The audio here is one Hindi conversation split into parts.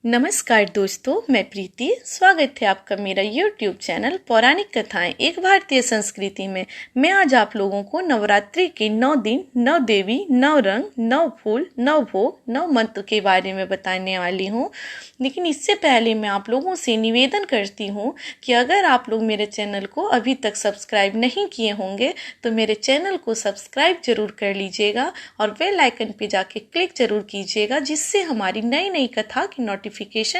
नमस्कार दोस्तों, मैं प्रीति। स्वागत है आपका मेरा YouTube चैनल पौराणिक कथाएं एक भारतीय संस्कृति में। मैं आज आप लोगों को नवरात्रि के 9 दिन, 9 देवी, 9 रंग, 9 फूल, 9 भोग, 9 मंत्र के बारे में बताने वाली हूँ। लेकिन इससे पहले मैं आप लोगों से निवेदन करती हूँ कि अगर आप लोग मेरे चैनल को अभी तक सब्सक्राइब नहीं किए होंगे तो मेरे चैनल को सब्सक्राइब जरूर कर लीजिएगा और बेल आइकन पे जाके क्लिक जरूर कीजिएगा, जिससे हमारी नई नई कथा की नोटिफिकेशन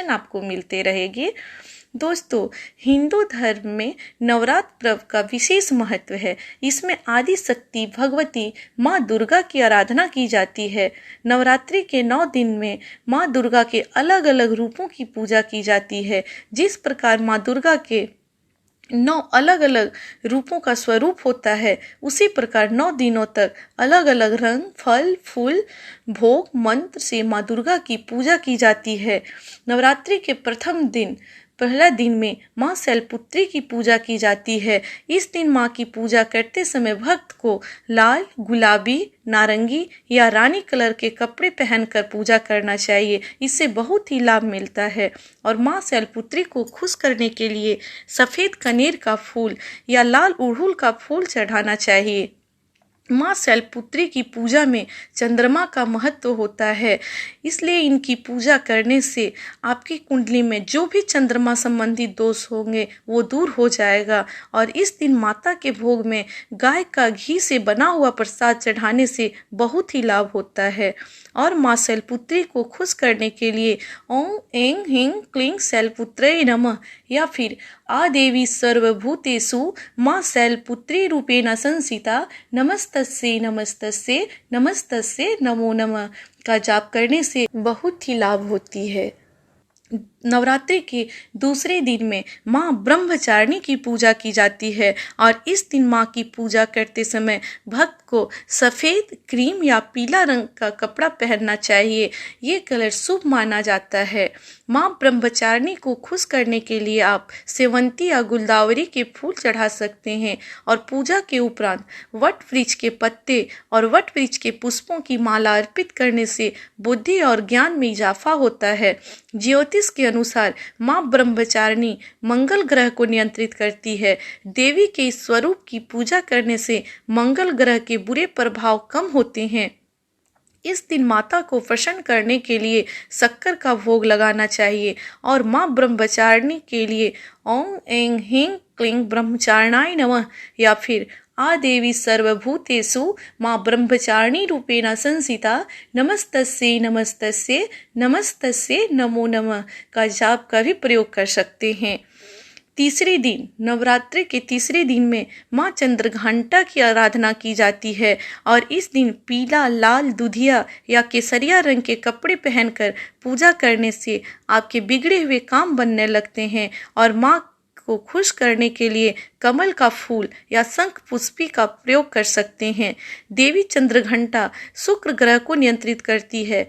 आपको मिलते रहेगी। दोस्तों, हिंदू धर्म में नवरात्र पर्व का विशेष महत्व है। इसमें आदि शक्ति भगवती माँ दुर्गा की आराधना की जाती है। नवरात्रि के 9 दिन में माँ दुर्गा के अलग अलग रूपों की पूजा की जाती है। जिस प्रकार माँ दुर्गा के 9 अलग अलग रूपों का स्वरूप होता है, उसी प्रकार 9 दिनों तक अलग अलग रंग, फल, फूल, भोग, मंत्र से माँ दुर्गा की पूजा की जाती है। नवरात्रि के पहला दिन में माँ शैलपुत्री की पूजा की जाती है। इस दिन माँ की पूजा करते समय भक्त को लाल, गुलाबी, नारंगी या रानी कलर के कपड़े पहनकर पूजा करना चाहिए। इससे बहुत ही लाभ मिलता है। और माँ शैलपुत्री को खुश करने के लिए सफ़ेद कनेर का फूल या लाल अड़हुल का फूल चढ़ाना चाहिए। माँ शैलपुत्री की पूजा में चंद्रमा का महत्व होता है, इसलिए इनकी पूजा करने से आपकी कुंडली में जो भी चंद्रमा संबंधी दोष होंगे वो दूर हो जाएगा। और इस दिन माता के भोग में गाय का घी से बना हुआ प्रसाद चढ़ाने से बहुत ही लाभ होता है। और माँ शैलपुत्री को खुश करने के लिए ओम ऐं ह्रीं क्लीं शैलपुत्रै नमः या फिर आ देवी सर्वभूतेषु माँ शैलपुत्री रूपेण संस्थिता नमस्तस्यै नमस्तस्यै नमस्तस्यै नमो नमः का जाप करने से बहुत ही लाभ होती है। नवरात्रि के दूसरे दिन में माँ ब्रह्मचारिणी की पूजा की जाती है। और इस दिन माँ की पूजा करते समय भक्त को सफ़ेद, क्रीम या पीला रंग का कपड़ा पहनना चाहिए। ये कलर शुभ माना जाता है। माँ ब्रह्मचारिणी को खुश करने के लिए आप सेवंती या गुलदावरी के फूल चढ़ा सकते हैं। और पूजा के उपरांत वट वृक्ष के पत्ते और वट वृक्ष के पुष्पों की माला अर्पित करने से बुद्धि और ज्ञान में इजाफा होता है। ज्योतिष के अनुसार माँ ब्रह्मचारिणी मंगल ग्रह को नियंत्रित करती है। देवी के इस स्वरूप की पूजा करने से मंगल ग्रह के बुरे प्रभाव कम होते हैं। इस दिन माता को प्रसन्न करने के लिए शक्कर का भोग लगाना चाहिए। और माँ ब्रह्मचारिणी के लिए ओम ऐं ह्रीं क्लीं ब्रह्मचारिणाय नमः या फिर आ देवी सर्वभूतेषु माँ ब्रह्मचारिणी रूपेण संस्थिता नमस्तस्यै नमस्तस्यै नमस्तस्यै नमो नमः का जाप का भी प्रयोग कर सकते हैं। तीसरे दिन, नवरात्रि के तीसरे दिन में माँ चंद्रघंटा की आराधना की जाती है। और इस दिन पीला, लाल, दूधिया या केसरिया रंग के कपड़े पहनकर पूजा करने से आपके बिगड़े हुए काम बनने लगते हैं। और माँ को खुश करने के लिए कमल का फूल या शंख पुष्पी का प्रयोग कर सकते हैं। देवी चंद्रघंटा शुक्र ग्रह को नियंत्रित करती है।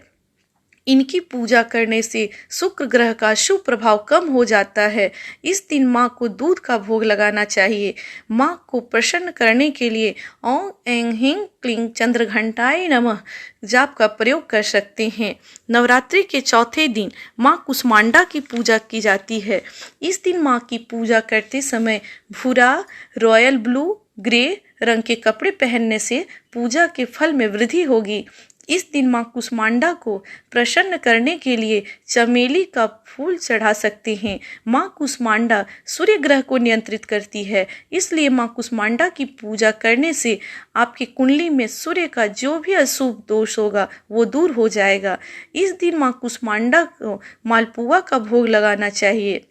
इनकी पूजा करने से शुक्र ग्रह का शुभ प्रभाव कम हो जाता है। इस दिन माँ को दूध का भोग लगाना चाहिए। माँ को प्रसन्न करने के लिए ओम ऐं ह्रीं क्लीं चंद्रघंटाय नमः जाप का प्रयोग कर सकते हैं। नवरात्रि के चौथे दिन माँ कुष्मांडा की पूजा की जाती है। इस दिन माँ की पूजा करते समय भूरा, रॉयल ब्लू, ग्रे रंग के कपड़े पहनने से पूजा के फल में वृद्धि होगी। इस दिन माँ कुष्मांडा को प्रसन्न करने के लिए चमेली का फूल चढ़ा सकते हैं। माँ कुष्मांडा सूर्य ग्रह को नियंत्रित करती है, इसलिए माँ कुष्मांडा की पूजा करने से आपकी कुंडली में सूर्य का जो भी अशुभ दोष होगा वो दूर हो जाएगा। इस दिन माँ कुष्मांडा को मालपुआ का भोग लगाना चाहिए।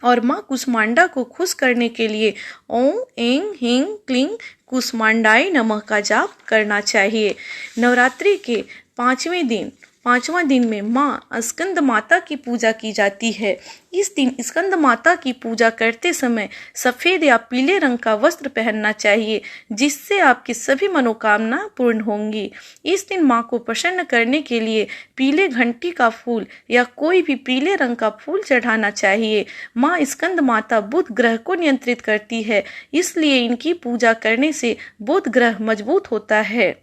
और माँ कुष्मांडा को खुश करने के लिए ओम ऐं ह्रीं क्लीं कुष्मांडाय नमः का जाप करना चाहिए। नवरात्रि के पांचवा दिन में माँ स्कंद माता की पूजा की जाती है। इस दिन स्कंद माता की पूजा करते समय सफ़ेद या पीले रंग का वस्त्र पहनना चाहिए, जिससे आपकी सभी मनोकामना पूर्ण होंगी। इस दिन माँ को प्रसन्न करने के लिए पीले घंटी का फूल या कोई भी पीले रंग का फूल चढ़ाना चाहिए। माँ स्कंद माता बुध ग्रह को नियंत्रित करती है, इसलिए इनकी पूजा करने से बुध ग्रह मजबूत होता है।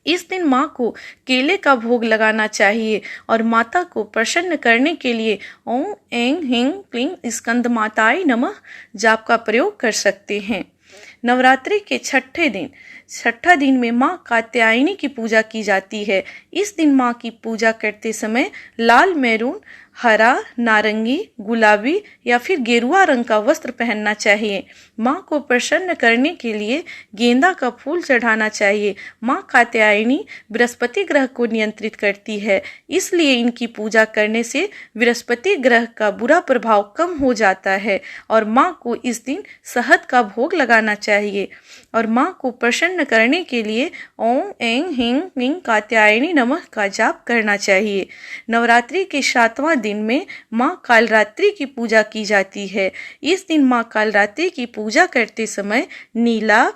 इस दिन माँ को केले का भोग लगाना चाहिए और माता को प्रसन्न करने के लिए ओम ऐं ह्रीं क्लीं स्कंदमाताय नमः जाप का प्रयोग कर सकते हैं। नवरात्रि के छठा दिन में माँ कात्यायनी की पूजा की जाती है। इस दिन माँ की पूजा करते समय लाल, मैरून, हरा, नारंगी, गुलाबी या फिर गेरुआ रंग का वस्त्र पहनना चाहिए। माँ को प्रसन्न करने के लिए गेंदा का फूल चढ़ाना चाहिए। माँ कात्यायनी बृहस्पति ग्रह को नियंत्रित करती है, इसलिए इनकी पूजा करने से बृहस्पति ग्रह का बुरा प्रभाव कम हो जाता है और माँ को इस दिन शहद का भोग लगाना चाहिए और माँ को प्रसन्न करने के लिए ओम ऐं ह्रीं क्लीं कात्यायनी नमः का जाप करना चाहिए। नवरात्रि के 7वां दिन में माँ कालरात्रि की पूजा की जाती है। इस दिन माँ कालरात्रि की पूजा करते समय नीला,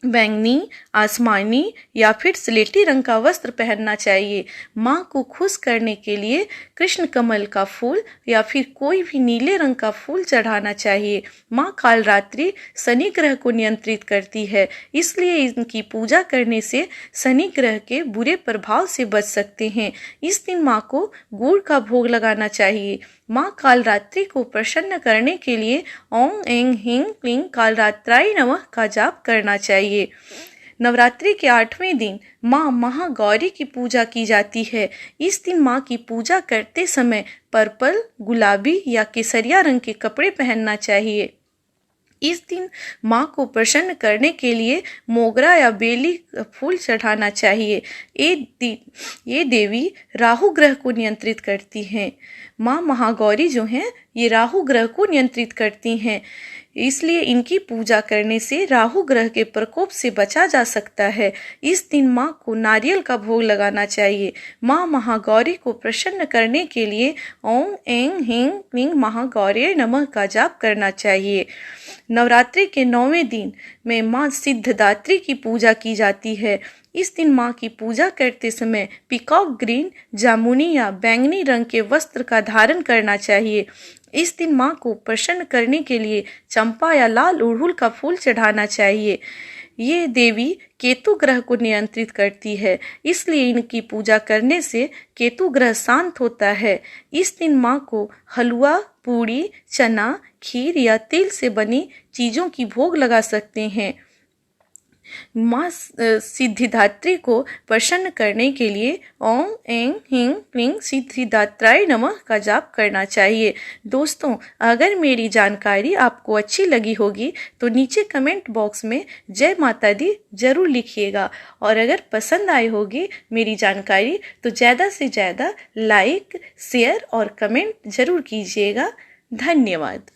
बैंगनी, आसमानी या फिर स्लेटी रंग का वस्त्र पहनना चाहिए। माँ को खुश करने के लिए कृष्ण कमल का फूल या फिर कोई भी नीले रंग का फूल चढ़ाना चाहिए। माँ कालरात्रि शनि ग्रह को नियंत्रित करती है, इसलिए इनकी पूजा करने से शनि ग्रह के बुरे प्रभाव से बच सकते हैं। इस दिन माँ को गुड़ का भोग लगाना चाहिए। माँ कालरात्रि को प्रसन्न करने के लिए ओम ऐं ह्रीं क्लीं कालरात्राय नमः का जाप करना चाहिए। नवरात्रि के 8वें दिन माँ महागौरी की पूजा की जाती है। इस दिन माँ की पूजा करते समय पर्पल, गुलाबी या केसरिया रंग के कपड़े पहनना चाहिए। इस दिन माँ को प्रसन्न करने के लिए मोगरा या बेली फूल चढ़ाना चाहिए। ये देवी राहु ग्रह को नियंत्रित करती हैं। माँ महागौरी जो हैं ये राहु ग्रह को नियंत्रित करती हैं, इसलिए इनकी पूजा करने से राहु ग्रह के प्रकोप से बचा जा सकता है। इस दिन माँ को नारियल का भोग लगाना चाहिए। माँ महागौरी को प्रसन्न करने के लिए ओम ऐं ह्रीं क्लीं महागौर्यै नमः का जाप करना चाहिए। नवरात्रि के 9वें दिन में माँ सिद्धिदात्री की पूजा की जाती है। इस दिन माँ की पूजा करते समय पीकॉक ग्रीन, जामुनी या बैंगनी रंग के वस्त्र का धारण करना चाहिए। इस दिन माँ को प्रसन्न करने के लिए चंपा या लाल अड़हुल का फूल चढ़ाना चाहिए। ये देवी केतु ग्रह को नियंत्रित करती है, इसलिए इनकी पूजा करने से केतु ग्रह शांत होता है। इस दिन माँ को हलवा, पूड़ी, चना, खीर या तिल से बनी चीज़ों की भोग लगा सकते हैं। माँ सिद्धिदात्री को प्रसन्न करने के लिए ओम ऐं ह्रीं क्लीं सिद्धिदात्राय नमः का जाप करना चाहिए। दोस्तों, अगर मेरी जानकारी आपको अच्छी लगी होगी तो नीचे कमेंट बॉक्स में जय माता दी जरूर लिखिएगा और अगर पसंद आई होगी मेरी जानकारी तो ज़्यादा से ज़्यादा लाइक, शेयर और कमेंट जरूर कीजिएगा। धन्यवाद।